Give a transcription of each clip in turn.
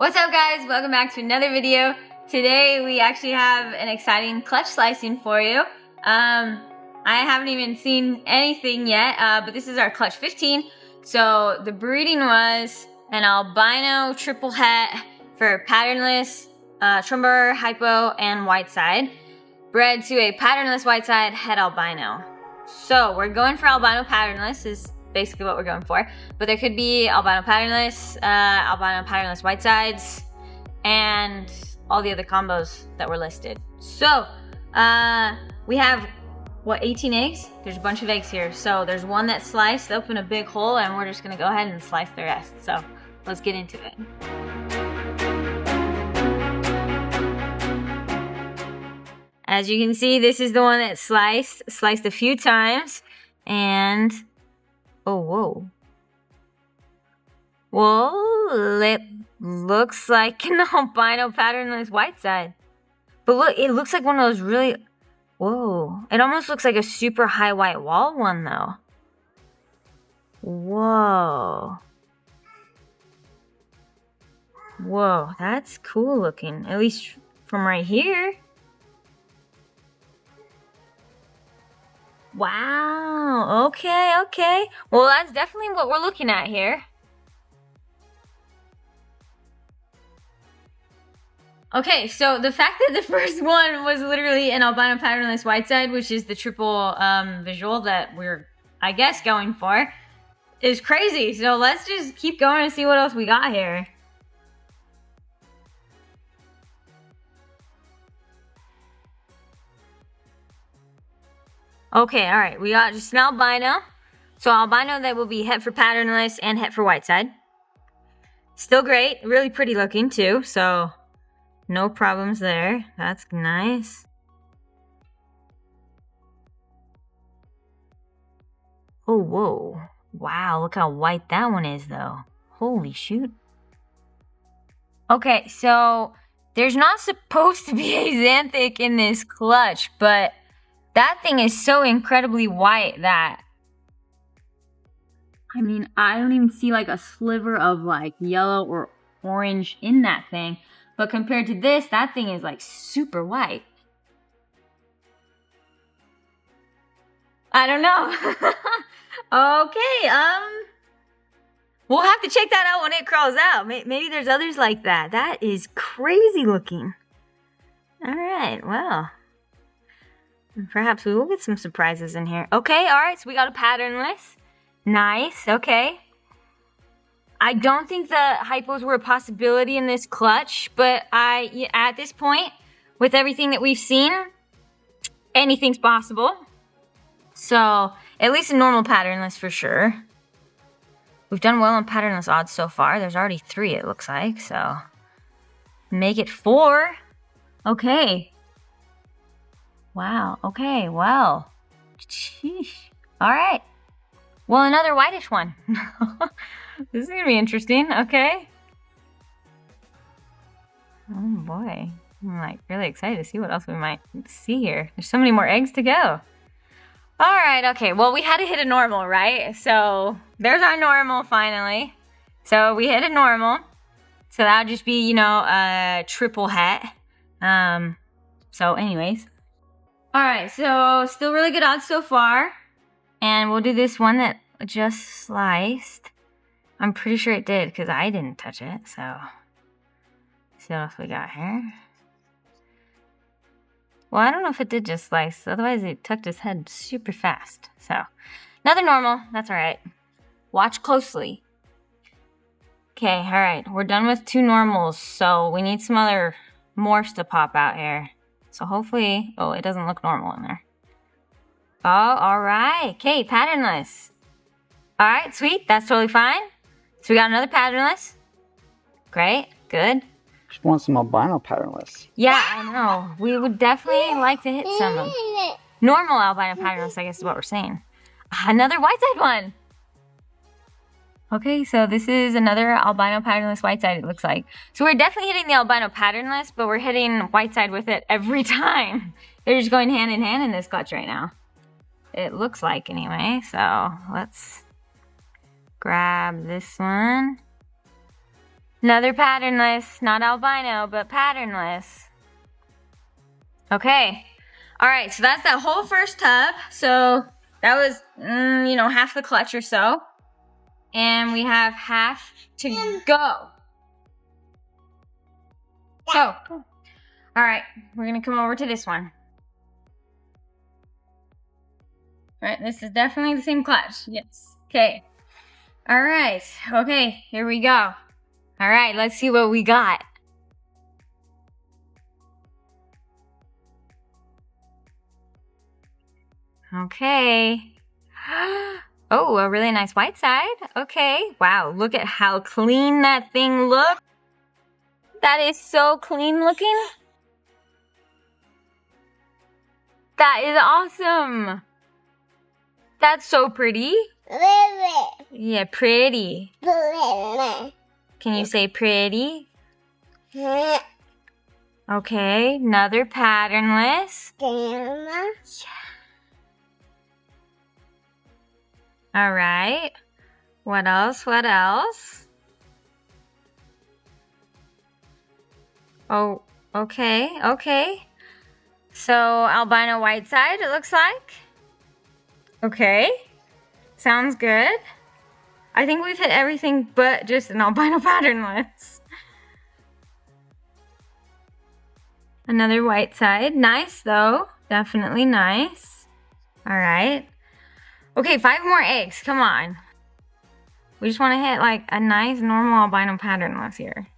What's up guys, welcome back to another video. Today we actually have an exciting clutch slicing for you. I haven't even seen anything yet, but this is our clutch 15. So the breeding was an albino triple het for patternless, Trumber, hypo, and white side. Bred to a patternless white side het albino. So we're going for albino patternless is basically what we're going for, but there could be albino patternless white sides, and all the other combos that were listed. So we have what, 18 eggs? There's a bunch of eggs here. So there's one that's sliced up in a big hole, and we're just gonna go ahead and slice the rest. So let's get into it. As you can see, this is the one that's sliced a few times, and oh, whoa. Well, it looks like an albino patternless white side. But look, it looks like one of those really, whoa. It almost looks like a super high white wall one though. Whoa. Whoa, that's cool looking, at least from right here. Wow, okay. Well, that's definitely what we're looking at here. Okay, so the fact that the first one was literally an albino patternless white side, which is the triple visual that we're, I guess, going for, is crazy. So let's just keep going and see what else we got here. Okay, all right, we got just an albino. So albino that will be het for patternless and het for white side. Still great, really pretty looking too, so no problems there. That's nice. Oh, whoa. Wow, look how white that one is though. Holy shoot. Okay, so there's not supposed to be a xanthic in this clutch, but that thing is so incredibly white that, I mean, I don't even see like a sliver of like yellow or orange in that thing. But compared to this, that thing is like super white. I don't know. Okay, we'll have to check that out when it crawls out. Maybe there's others like that. That is crazy looking. All right, well. Perhaps we will get some surprises in here. Okay, all right, so we got a patternless. Nice, okay. I don't think the hypos were a possibility in this clutch, but at this point, with everything that we've seen, anything's possible. So, at least a normal patternless for sure. We've done well on patternless odds so far. There's already 3, it looks like, so. Make it 4. Okay. Wow, okay, well, sheesh. All right, well, another whitish one. This is gonna be interesting, okay. Oh boy, I'm like really excited to see what else we might see here. There's so many more eggs to go. All right, okay, well, we had to hit a normal, right? So there's our normal finally. So we hit a normal. So that would just be, you know, a triple het. So anyways. All right, so still really good odds so far. And we'll do this one that just sliced. I'm pretty sure it did because I didn't touch it, so. Let's see what else we got here. Well, I don't know if it did just slice. Otherwise, it tucked his head super fast. So, another normal. That's all right. Watch closely. Okay, all right. We're done with 2 normals, so we need some other morphs to pop out here. So hopefully, oh, it doesn't look normal in there. Oh, all right. Okay, patternless. All right, sweet. That's totally fine. So we got another patternless. Great, good. Just want some albino patternless. Yeah, I know. We would definitely like to hit some of normal albino patternless, I guess is what we're saying. Another white side one. Okay, so this is another albino patternless white side, it looks like. So we're definitely hitting the albino patternless, but we're hitting white side with it every time. They're just going hand in hand in this clutch right now. It looks like anyway, so let's grab this one. Another patternless, not albino, but patternless. Okay. All right, so that's that whole first tub. So that was, you know, half the clutch or so. And we have half to go. So, all right, we're gonna come over to this one. All right, this is definitely the same clutch. Yes. Okay. All right. Okay, here we go. All right, let's see what we got. Okay. Oh, a really nice white side. Okay. Wow, look at how clean that thing looks. That is so clean looking. That is awesome. That's so pretty. Yeah, pretty. Can you say pretty? Okay, another patternless. Yeah. All right. What else? What else? Oh, okay, okay. So, albino white side, it looks like. Okay. Sounds good. I think we've hit everything but just an albino patternless. Another white side. Nice, though. Definitely nice. All right. Okay, 5 more eggs. Come on. We just want to hit like a nice normal albino patternless here.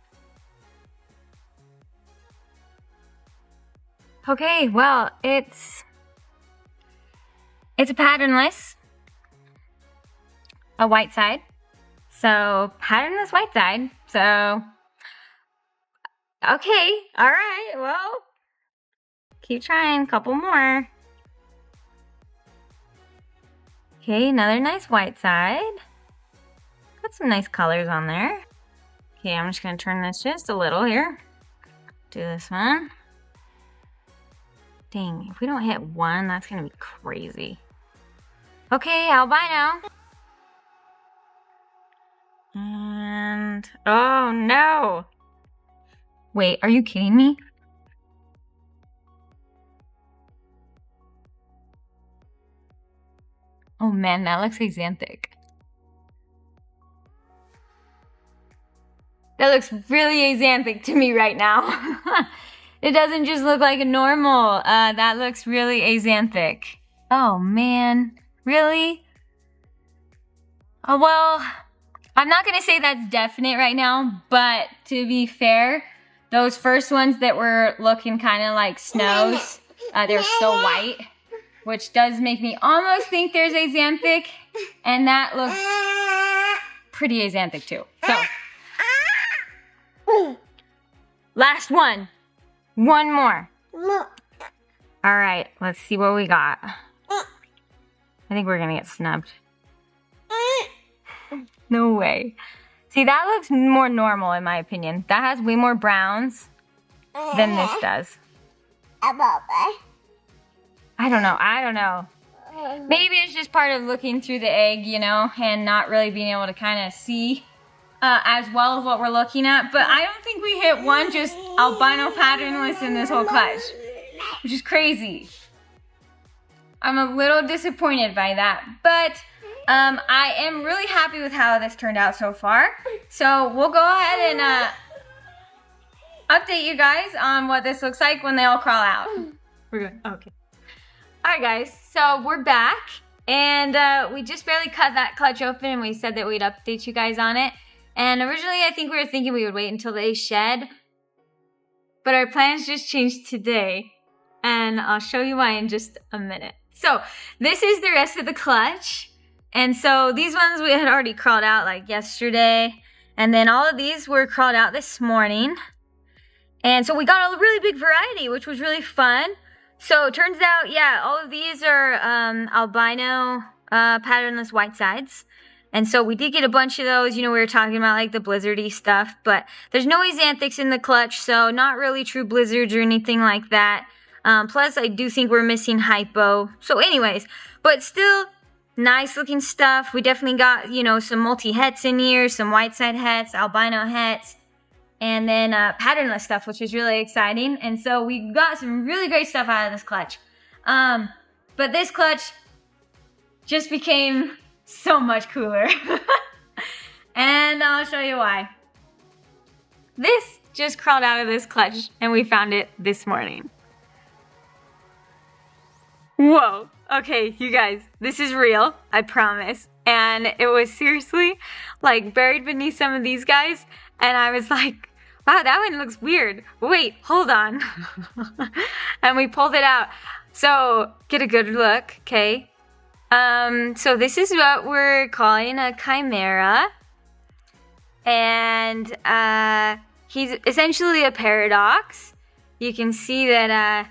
Okay, well, it's a patternless, a white side. So, patternless white side. So, okay, all right, well, keep trying, couple more. Okay, another nice white side. Got some nice colors on there. Okay, I'm just gonna turn this just a little here. Do this one. Dang, if we don't hit one, that's gonna be crazy. Okay, albino. And, oh no. Wait, are you kidding me? Oh man, that looks axanthic. That looks really axanthic to me right now. It doesn't just look like a normal. That looks really axanthic. Oh man, really? Oh well, I'm not gonna say that's definite right now, but to be fair, those first ones that were looking kind of like snows, they're still white, which does make me almost think there's axanthic, and that looks pretty axanthic too. So, last one. One more. All right, let's see what we got. I think we're gonna get snubbed. No way. See, that looks more normal in my opinion. That has way more browns than this does. I don't know. Maybe it's just part of looking through the egg, you know, and not really being able to kind of see as well as what we're looking at. But I don't think we hit one just albino patternless in this whole clutch, which is crazy. I'm a little disappointed by that, but I am really happy with how this turned out so far. So we'll go ahead and update you guys on what this looks like when they all crawl out. We're good. Okay. All right, guys. So we're back, and we just barely cut that clutch open, and we said that we'd update you guys on it. And originally, I think we were thinking we would wait until they shed, but our plans just changed today, and I'll show you why in just a minute. So this is the rest of the clutch, and so these ones we had already crawled out like yesterday, and then all of these were crawled out this morning, and so we got a really big variety, which was really fun. So it turns out, yeah, all of these are albino patternless white sides. And so we did get a bunch of those, you know, we were talking about like the blizzardy stuff, but there's no axanthics in the clutch, so not really true blizzards or anything like that. Plus, I do think we're missing hypo. So anyways, but still nice looking stuff. We definitely got, you know, some multi-hets in here, some white side hets, albino hets, and then patternless stuff, which is really exciting. And so we got some really great stuff out of this clutch. But this clutch just became so much cooler. And I'll show you why. This just crawled out of this clutch and we found it this morning. Whoa. Okay, you guys, this is real, I promise. And it was seriously like buried beneath some of these guys. And I was like, wow, that one looks weird. Wait, hold on. And we pulled it out. So get a good look, okay? So this is what we're calling a chimera. And he's essentially a paradox. You can see that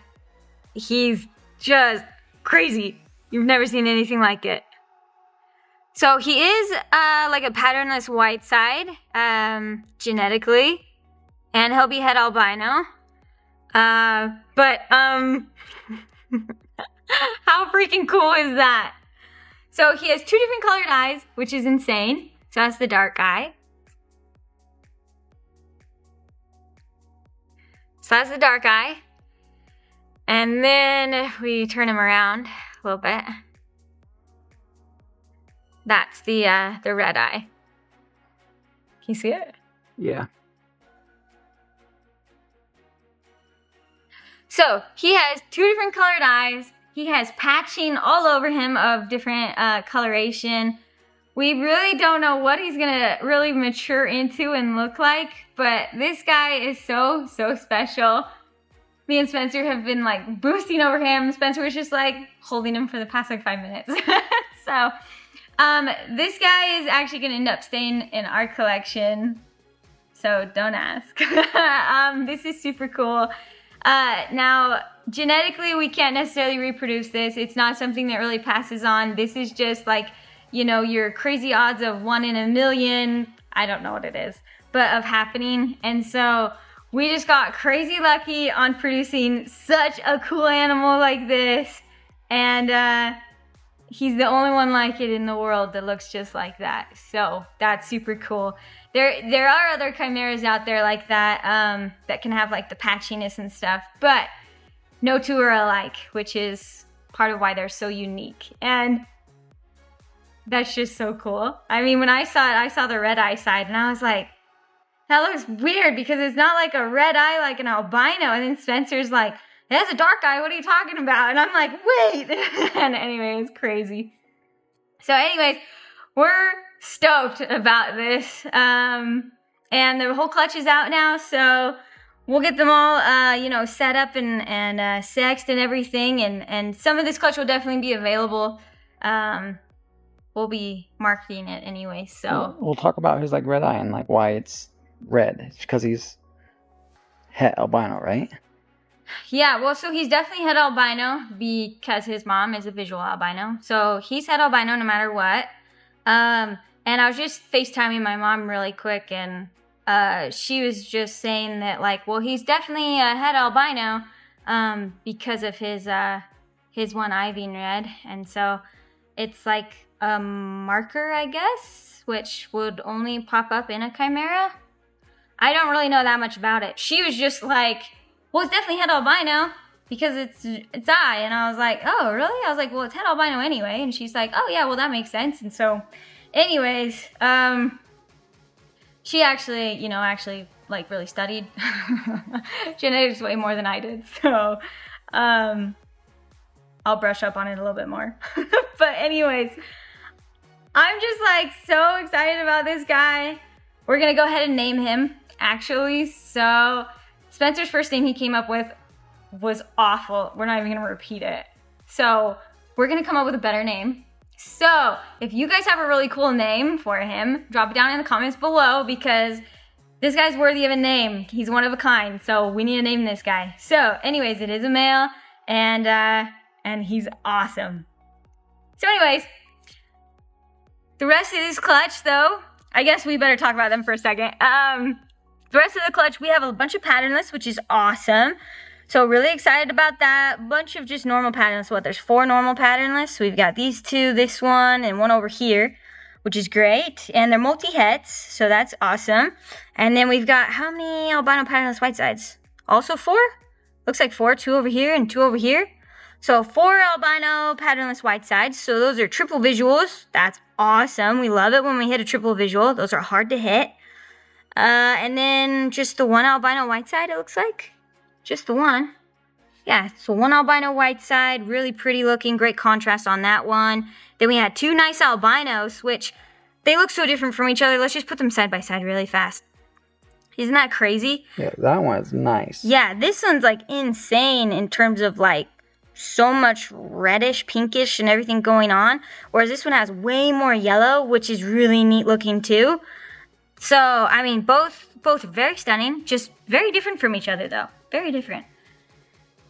he's just crazy. You've never seen anything like it. So he is like a patternless white side genetically, and he'll be het albino. But how freaking cool is that? So he has 2 different colored eyes, which is insane. So that's the dark eye. So that's the dark eye. And then we turn him around a little bit. That's the red eye. Can you see it? Yeah. So he has 2 different colored eyes. He has patching all over him of different coloration. We really don't know what he's gonna really mature into and look like, but this guy is so special. Me and Spencer have been like boosting over him. Spencer was just like holding him for the past like 5 minutes. So this guy is actually gonna end up staying in our collection. So don't ask. This is super cool. Now, genetically, we can't necessarily reproduce this. It's not something that really passes on. This is just like, you know, your crazy odds of 1 in a million. I don't know what it is, but of happening. And so we just got crazy lucky on producing such a cool animal like this. And he's the only one like it in the world that looks just like that. So that's super cool. There are other chimeras out there like that that can have like the patchiness and stuff, but no 2 are alike, which is part of why they're so unique. And that's just so cool. I mean, when I saw it, I saw the red eye side and I was like, that looks weird because it's not like a red eye like an albino. And then Spencer's like, that's a dark eye, what are you talking about? And I'm like, wait. And anyway, it's crazy. So anyways, we're stoked about this. And the whole clutch is out now, so we'll get them all, you know, set up and sexed and everything. And some of this clutch will definitely be available. We'll be marketing it anyway, so. We'll talk about his like red eye and like why it's red. It's because he's het albino, right? Yeah, well, so he's definitely het albino because his mom is a visual albino. So he's het albino no matter what. And I was just FaceTiming my mom really quick, and she was just saying that, like, well, he's definitely a het albino because of his one eye being red. And so it's like a marker, I guess, which would only pop up in a chimera. I don't really know that much about it. She was just like, well, it's definitely het albino because it's eye. And I was like, oh, really? I was like, well, it's het albino anyway. And she's like, oh, yeah, well, that makes sense. And so anyways, she actually, you know, like really studied genetics way more than I did. So I'll brush up on it a little bit more. But anyways, I'm just like so excited about this guy. We're going to go ahead and name him, actually. So Spencer's first name he came up with was awful. We're not even going to repeat it. So we're going to come up with a better name. So if you guys have a really cool name for him, drop it down in the comments below because this guy's worthy of a name. He's one of a kind. So we need to name this guy. So anyways, it is a male and he's awesome. So anyways, the rest of this clutch though, I guess we better talk about them for a second. The rest of the clutch, we have a bunch of patternless, which is awesome. So really excited about that. Bunch of just normal patternless. What, there's 4 normal patternless. So we've got these 2, this one, and one over here. which is great. And they're multi-hets, so that's awesome. And then we've got how many albino patternless white sides? Also 4? Looks like 4, 2 over here and 2 over here. So 4 albino patternless white sides. So those are triple visuals. That's awesome. We love it when we hit a triple visual. Those are hard to hit. And then just the 1 albino white side, it looks like. Just the 1. Yeah, so 1 albino white side, really pretty looking, great contrast on that one. Then we had 2 nice albinos, which they look so different from each other. Let's just put them side by side really fast. Isn't that crazy? Yeah, that one's nice. Yeah, this one's like insane in terms of like so much reddish, pinkish and everything going on. Whereas this one has way more yellow, which is really neat looking too. So, I mean, both very stunning, just very different from each other though. Very different.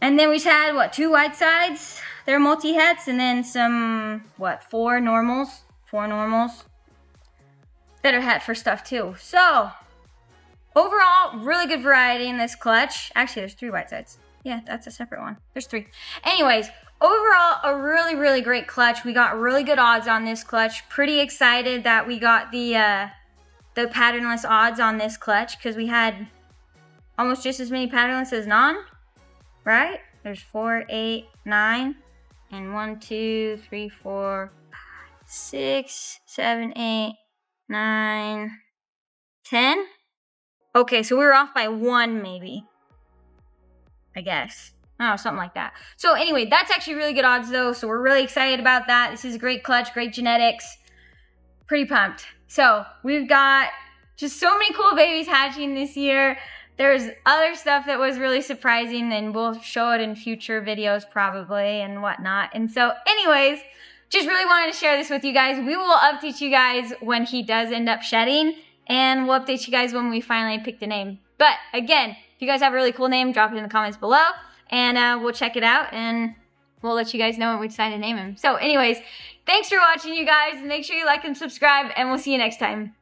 And then we just had, what, 2 white sides? They're multi-hets, and then some, what, 4 normals? 4 normals that are het for stuff too. So, overall, really good variety in this clutch. Actually, there's 3 white sides. Yeah, that's a separate one. There's 3. Anyways, overall, a really, really great clutch. We got really good odds on this clutch. Pretty excited that we got the patternless odds on this clutch, because we had almost just as many patternless as non. Right? There's 4, 8, 9, and 1, 2, 3, 4, 6, 7, 8, 9, 10. Okay, so we were off by 1 maybe. I guess. Oh, something like that. So anyway, that's actually really good odds though, so we're really excited about that. This is a great clutch, great genetics. Pretty pumped. So we've got just so many cool babies hatching this year. There's other stuff that was really surprising, and we'll show it in future videos probably and whatnot. And so anyways, just really wanted to share this with you guys. We will update you guys when he does end up shedding, and we'll update you guys when we finally pick the name. But again, if you guys have a really cool name, drop it in the comments below, and we'll check it out, and we'll let you guys know when we decide to name him. So anyways, thanks for watching, you guys. Make sure you like and subscribe, and we'll see you next time.